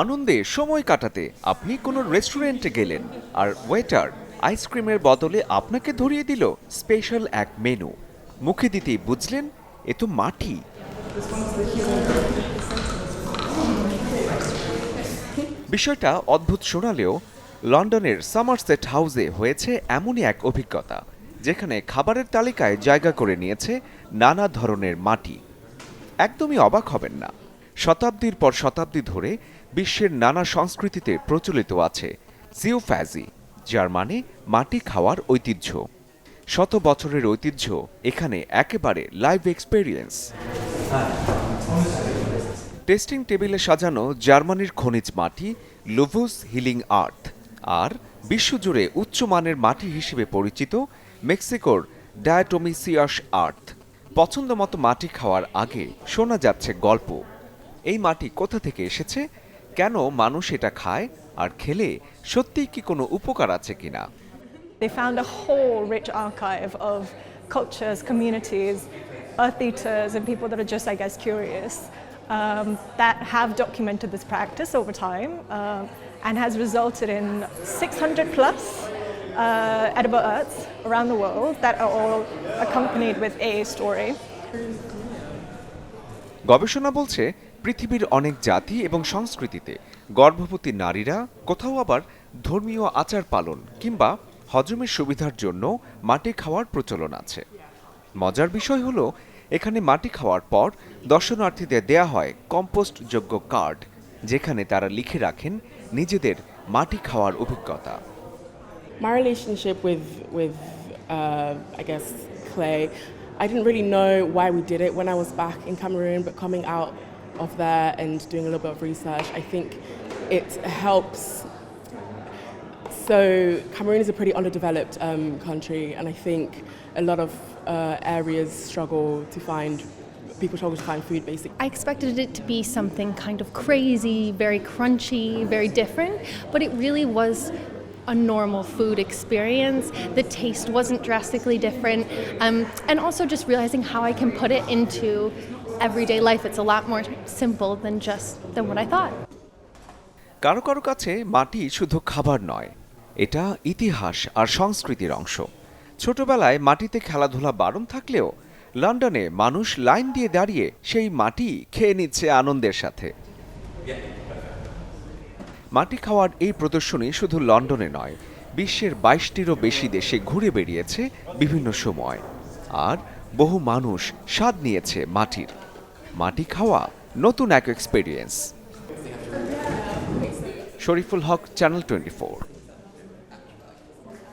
আনন্দে সময় কাটাতে আপনি কোনো রেস্টুরেন্টে গেলেন আর ওয়েটার আইসক্রিমের বদলে আপনাকে ধরিয়ে দিল স্পেশাল এক মেনু। মুখে দিতেই বুঝলেন এ তো মাটি। বিষয়টা অদ্ভুত শোনালেও লন্ডনের সামারসেট হাউসে হয়েছে এমনই এক অভিজ্ঞতা, যেখানে খাবারের তালিকায় জায়গা করে নিয়েছে নানা ধরনের মাটি। একদমই অবাক হবেন না, শতাব্দীর পর শতাব্দী ধরে বিশ্বের নানা সংস্কৃতিতে প্রচলিত আছে জিওফ্যাজি, যার মানে মাটি খাওয়ার ঐতিহ্য। শত বছরের ঐতিহ্য এখানে একেবারে লাইভ এক্সপেরিয়েন্স। টেস্টিং টেবিলে সাজানো জার্মানির খনিজ মাটি লুভুস হিলিং আর্থ, আর বিশ্বজুড়ে উচ্চমানের মাটি হিসেবে পরিচিত মেক্সিকোর ডায়াটোমিসিয়াস আর্থ। পছন্দমতো মাটি খাওয়ার আগে শোনা যাচ্ছে গল্প। এই মাটি কোথা থেকে এসেছে, কেন মানুষ এটা খায়, আর খেলে সত্যিই কি কোনো উপকার আছে কিনা। They found a whole rich archive of cultures, communities, earth eaters, and people that are just, I guess, curious, that have documented this practice over time and has resulted in 600 plus edible earths around the world that are all accompanied with a story. গবেষণা বলছে পৃথিবীর অনেক জাতি এবং সংস্কৃতিতে গর্ভবতী নারীরা, কোথাও আবার ধর্মীয় আচার পালন কিংবা হজমের সুবিধার জন্য মাটি খাওয়ার প্রচলন আছে। মজার বিষয় হলো, এখানে মাটি খাওয়ার পর দর্শনার্থীদের দেয়া হয় কম্পোস্টযোগ্য কার্ড, যেখানে তারা লিখে রাখেন নিজেদের মাটি খাওয়ার অভিজ্ঞতা। My relationship with I guess clay, I didn't really know why we did it when I was back in Cameroon, but coming out of there and doing a little bit of research, I think it helps. So Cameroon is a pretty underdeveloped country, and I think a lot of areas people struggle to find food, basically. I expected it to be something kind of crazy, very crunchy, very different, but it really was a normal food experience. The taste wasn't drastically different, and also just realizing how I can put it into everyday life. It's a lot more simple than what I thought. কারো কারো কাছে মাটি শুধু খাবার নয়, এটা ইতিহাস আর সংস্কৃতির অংশ। ছোটবেলায় মাটিতে খেলাধুলা বারণ থাকলেও লন্ডনে মানুষ লাইন দিয়ে দাঁড়িয়ে সেই মাটি খেয়ে নিচ্ছে আনন্দের সাথে। মাটি খাওয়ার এই প্রদর্শনী শুধু লন্ডনে নয়, বিশ্বের 22টিরও বেশি দেশে ঘুরে বেরিয়েছে বিভিন্ন সময়, আর বহু মানুষ স্বাদ নিয়েছে মাটির। মাটি খাওয়া নতুন এক এক্সপেরিয়েন্স। শরীফুল হক, চ্যানেল 24।